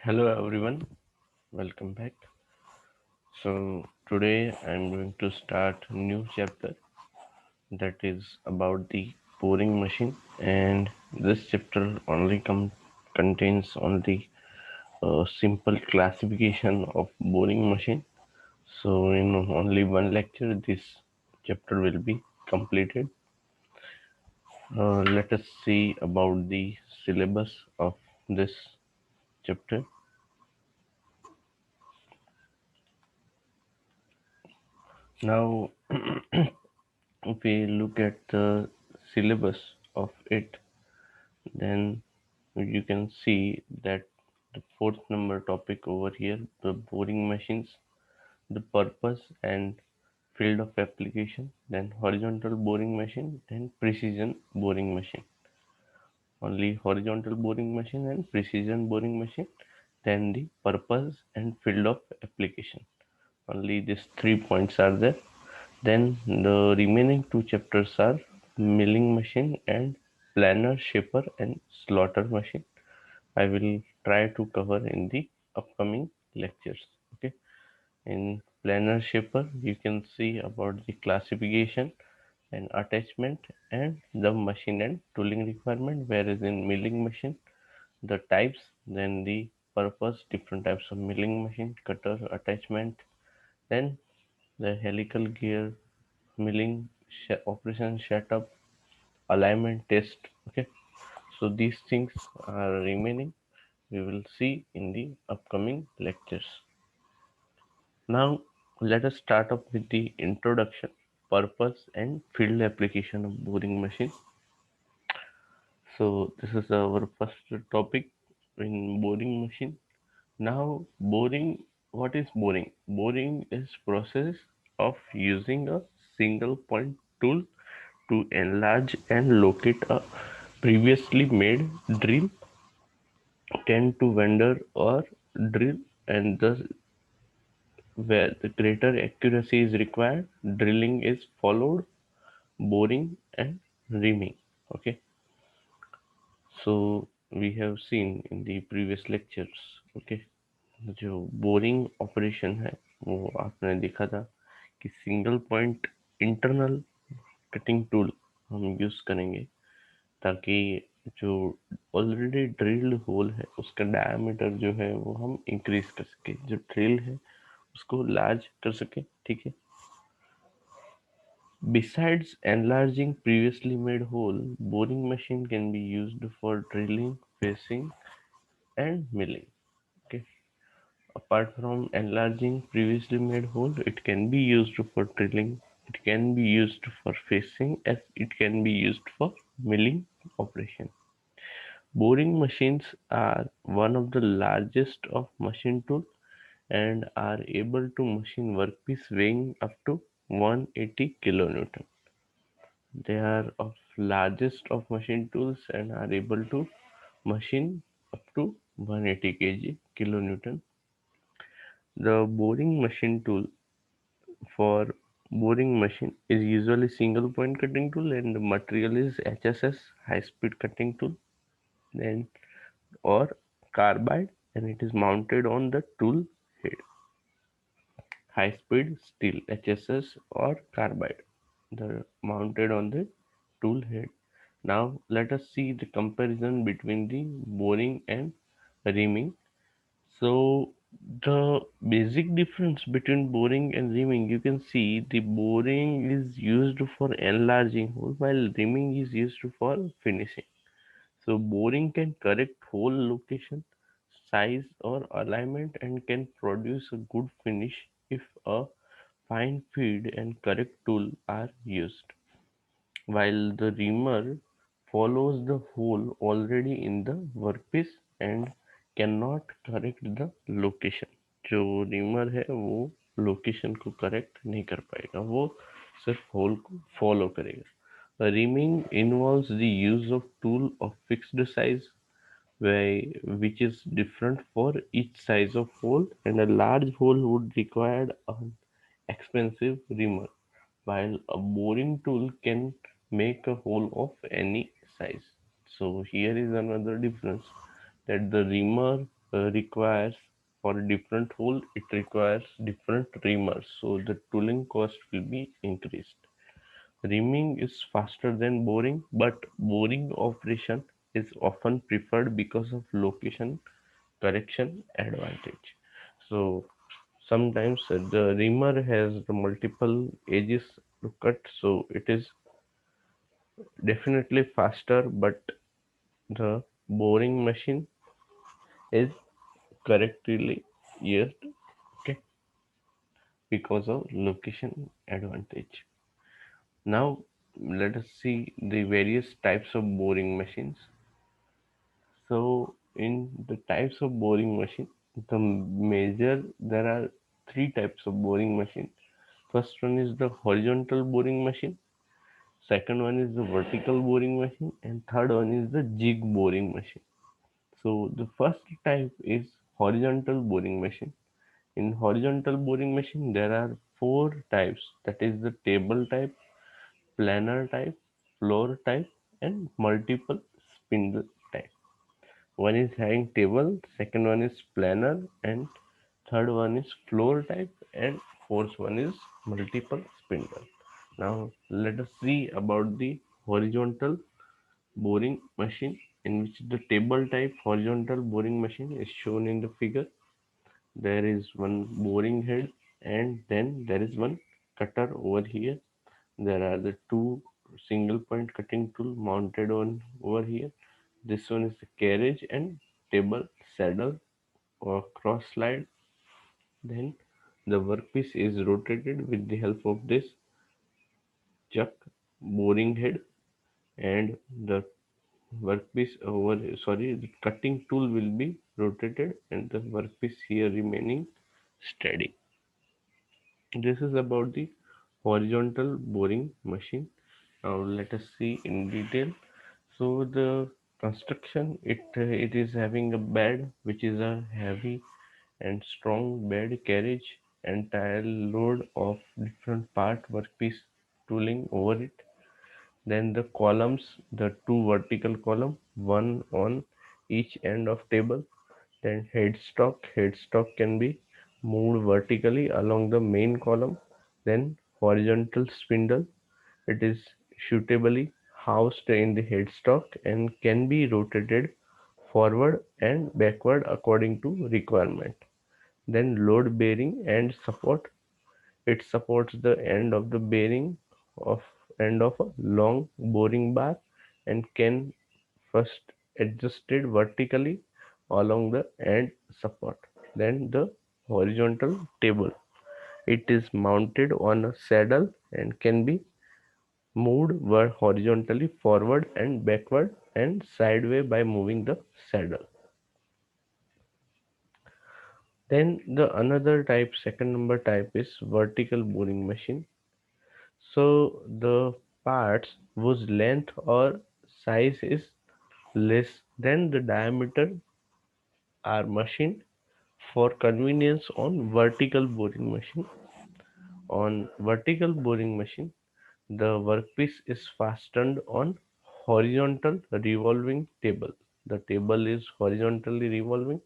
Hello everyone, welcome back. So today I'm going to start a new chapter that is about the boring machine, and this chapter only contains only a simple classification of boring machine. So in only one lecture this chapter will be completed. Let us see about the syllabus of this chapter. Now if we look at the syllabus of it, then you can see that the fourth number topic over here, the boring machines, the purpose and field of application, then horizontal boring machine and precision boring machine. Only horizontal boring machine and precision boring machine, then the purpose and field of application. Only these 3 points are there. Then the remaining two chapters are milling machine and planer, shaper and slaughter machine. I will try to cover in the upcoming lectures. Okay. In planer shaper, you can see about the classification and attachment and the machine and tooling requirement. Whereas in milling machine, the types, then the purpose, different types of milling machine, cutter, attachment, then the helical gear, milling operation setup, alignment test. Okay, so these things are remaining. We will see in the upcoming lectures. Now, let us start up with the introduction, purpose, and field application of boring machine. So, this is our first topic in boring machine. Now, boring. What is boring? Boring is process of using a single point tool to enlarge and locate a previously made drill, tend to vendor or drill, and thus where the greater accuracy is required, drilling is followed, boring and reaming. Okay, so we have seen in the previous lectures. Okay, जो boring operation है वो आपने देखा था कि single point internal cutting tool हम use करेंगे ताकि जो ऑलरेडी ड्रिल्ड होल है उसका डायमीटर जो है वो हम इंक्रीज कर सके, जो ड्रिल है उसको लार्ज कर सके. ठीक है. Besides enlarging previously made hole, boring machine can be used for drilling, facing and milling. Okay. Apart from enlarging previously made hole, it can be used for drilling, it can be used for facing, as it can be used for milling operation. Boring machines are one of the largest of machine tools and are able to machine workpiece weighing up to 180 kilonewton. They are of largest of machine tools and are able to machine up to 180 kg kilonewton. The boring machine tool for boring machine is usually single point cutting tool and the material is HSS, high speed cutting tool, then or carbide, and it is mounted on the tool head. High speed steel HSS or carbide, the mounted on the tool head. Now let us see the comparison between the boring and reaming. So the basic difference between boring and reaming, you can see the boring is used for enlarging hole while reaming is used for finishing. So boring can correct hole location, size or alignment and can produce a good finish if a fine feed and correct tool are used, while the reamer follows the hole already in the workpiece and cannot correct the location. जो reamer है वो location को correct नहीं कर पाएगा, वो सिर्फ whole को फॉलो करेगा. Reaming involves the use of tool of fixed size which is different for each size of hole, and a large hole would require an expensive reamer, while a boring tool can make a hole of any size. So here is another difference, that the reamer requires, for a different hole it requires different reamers, so the tooling cost will be increased. Reaming is faster than boring, but boring operation is often preferred because of location correction advantage. So sometimes the reamer has the multiple edges to cut, so it is definitely faster, but the boring machine is correctly used, okay, because of location advantage. Now let us see the various types of boring machines. So in the types of boring machine, there are three types of boring machine. First one is the horizontal boring machine, second one is the vertical boring machine, and third one is the jig boring machine. So the first type is horizontal boring machine. In horizontal boring machine, there are four types. That is the table type, planar type, floor type, and multiple spindle type. One is having table, second one is planar, and third one is floor type, and fourth one is multiple spindle. Now let us see about the horizontal boring machine, in which the table type horizontal boring machine is shown in the figure. There is one boring head, and then there is one cutter over here. There are the two single point cutting tool mounted on over here. This one is the carriage and table saddle or cross slide. Then the workpiece is rotated with the help of this chuck boring head, and the workpiece over, sorry, the cutting tool will be rotated and the workpiece here remaining steady. This is about the horizontal boring machine. Now let us see in detail. So the construction, it is having a bed which is a heavy and strong bed carriage, entire load of different part workpiece tooling over it. Then the columns, the two vertical column, one on each end of table. Then headstock can be moved vertically along the main column. Then horizontal spindle, it is suitably housed in the headstock and can be rotated forward and backward according to requirement. Then load bearing and support, it supports the end of the bearing of end of a long boring bar and can first adjusted vertically along the end support. Then the horizontal table, it is mounted on a saddle and can be moved horizontally forward and backward and sideways by moving the saddle. Then the another type, second number type, is vertical boring machine. So the parts whose length or size is less than the diameter are machined for convenience on vertical boring machine. On vertical boring machine, the workpiece is fastened on horizontal revolving table. The table is horizontally revolving,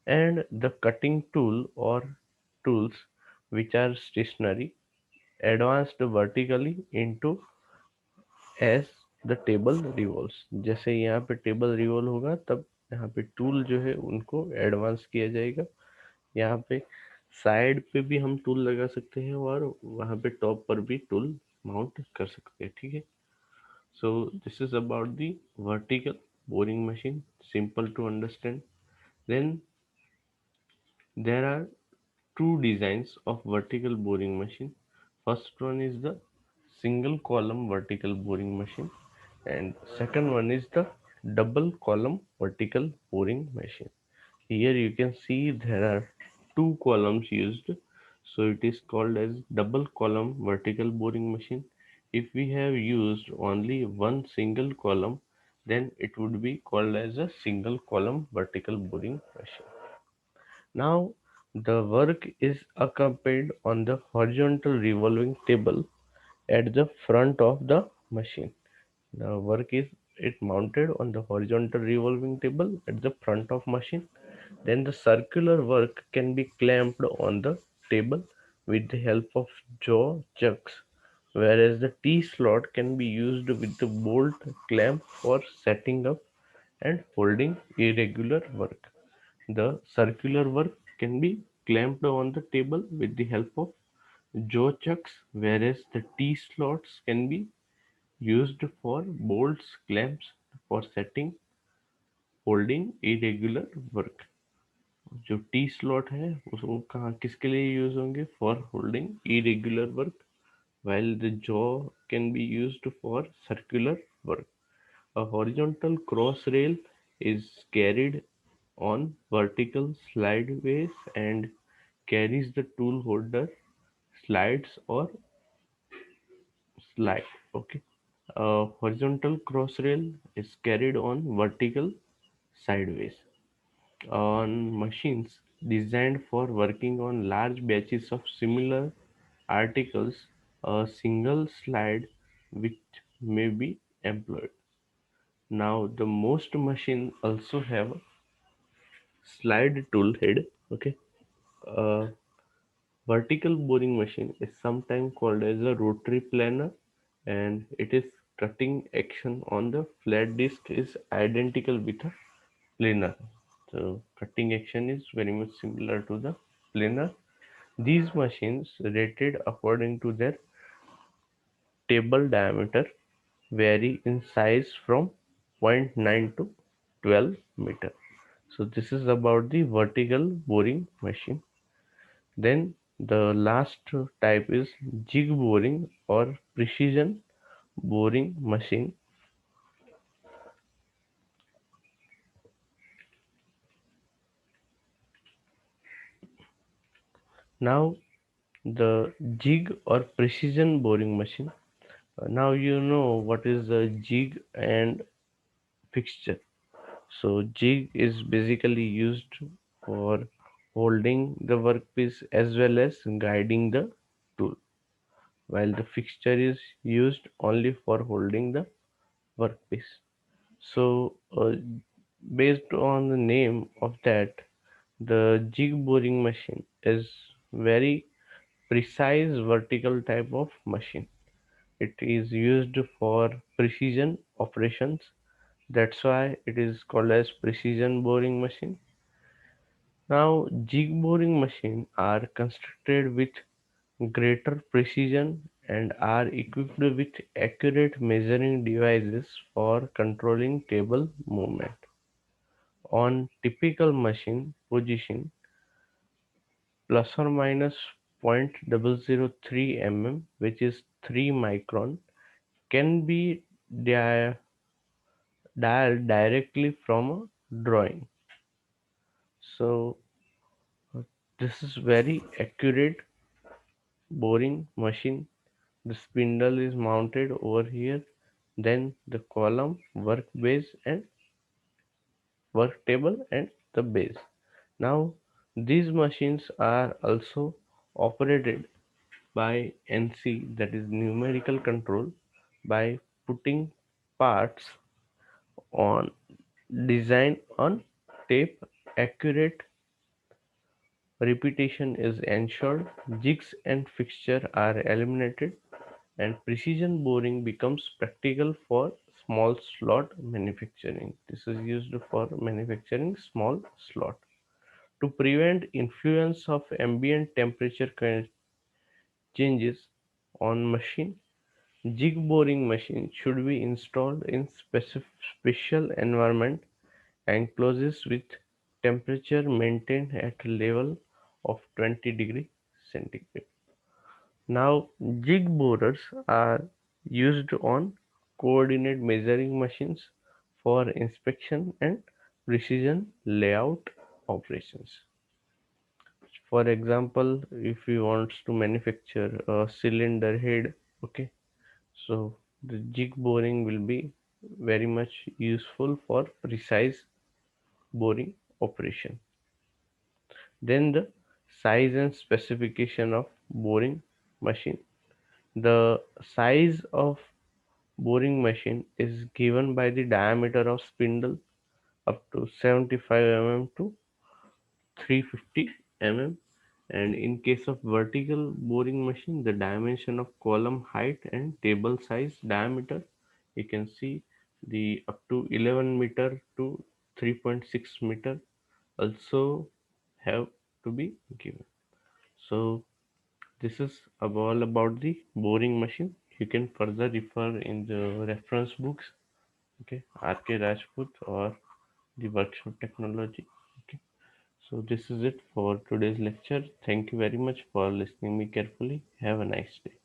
and the cutting tool or tools which are stationary advanced vertically into as the table revolves. जैसे यहाँ पे table revolve होगा तब यहाँ पे tool जो है उनको एडवांस किया जाएगा. यहाँ पे साइड पे भी हम टूल लगा सकते हैं और वहाँ पे टॉप पर भी टूल माउंट कर सकते हैं. ठीक है. So this is about the vertical boring machine, simple to understand. Then there are two designs of vertical boring machine. First one is the single column vertical boring machine, and second one is the double column vertical boring machine. Here you can see there are two columns used, so it is called as double column vertical boring machine. If we have used only one single column, then it would be called as a single column vertical boring machine. Now the work is accompanied on the horizontal revolving table at the front of the machine. The work is it mounted on the horizontal revolving table at the front of machine. Then the circular work can be clamped on the table with the help of jaw chucks, whereas the T-slot can be used with the bolt clamp for setting up and holding irregular work. The circular work can be clamped on the table with the help of jaw chucks, whereas the T-slots can be used for bolts clamps for setting holding irregular work. जो T slot है उसको कहाँ किसके लिए use होंगे? For holding irregular work, while the jaw can be used for circular work. A horizontal cross rail is carried on vertical slideways and carries the tool holder slides or slide. Okay. A horizontal cross rail is carried on vertical sideways. On machines designed for working on large batches of similar articles, a single slide which may be employed. Now, the most machines also have a slide tool head. Okay, a vertical boring machine is sometimes called as a rotary planer, and it is cutting action on the flat disk is identical with a planer. So cutting action is very much similar to the planer. These machines, rated according to their table diameter, vary in size from 0.9 to 12 meter. So this is about the vertical boring machine. Then the last type is jig boring or precision boring machine. Now the jig or precision boring machine. Now you know what is the jig and fixture. So jig is basically used for holding the workpiece as well as guiding the tool, while the fixture is used only for holding the workpiece. So based on the name of that, the jig boring machine is very precise vertical type of machine. It is used for precision operations. That's why it is called as precision boring machine. Now, jig boring machines are constructed with greater precision and are equipped with accurate measuring devices for controlling table movement. On typical machine position, plus or minus 0.003 mm, which is 3 micron, can be dia- dialed directly from a drawing. So this is very accurate boring machine. The spindle is mounted over here, then the column, work base and work table and the base. Now these machines are also operated by NC, that is numerical control, by putting parts on design on tape. Accurate repetition is ensured, jigs and fixture are eliminated, and precision boring becomes practical for small slot manufacturing. This is used for manufacturing small slot. To prevent influence of ambient temperature changes on machine, jig boring machine should be installed in special environment enclosures with temperature maintained at a level of 20 degrees centigrade. Now, jig borers are used on coordinate measuring machines for inspection and precision layout operations. For example, if we want to manufacture a cylinder head, okay, so the jig boring will be very much useful for precise boring operation. Then the size and specification of boring machine. The size of boring machine is given by the diameter of spindle up to 75 mm to 350 mm, and in case of vertical boring machine, the dimension of column height and table size diameter, you can see the up to 11 meter to 3.6 meter also have to be given. So this is all about the boring machine. You can further refer in the reference books, okay, RK Rajput or the workshop technology. Okay. So this is it for today's lecture. Thank you very much for listening me carefully. Have a nice day.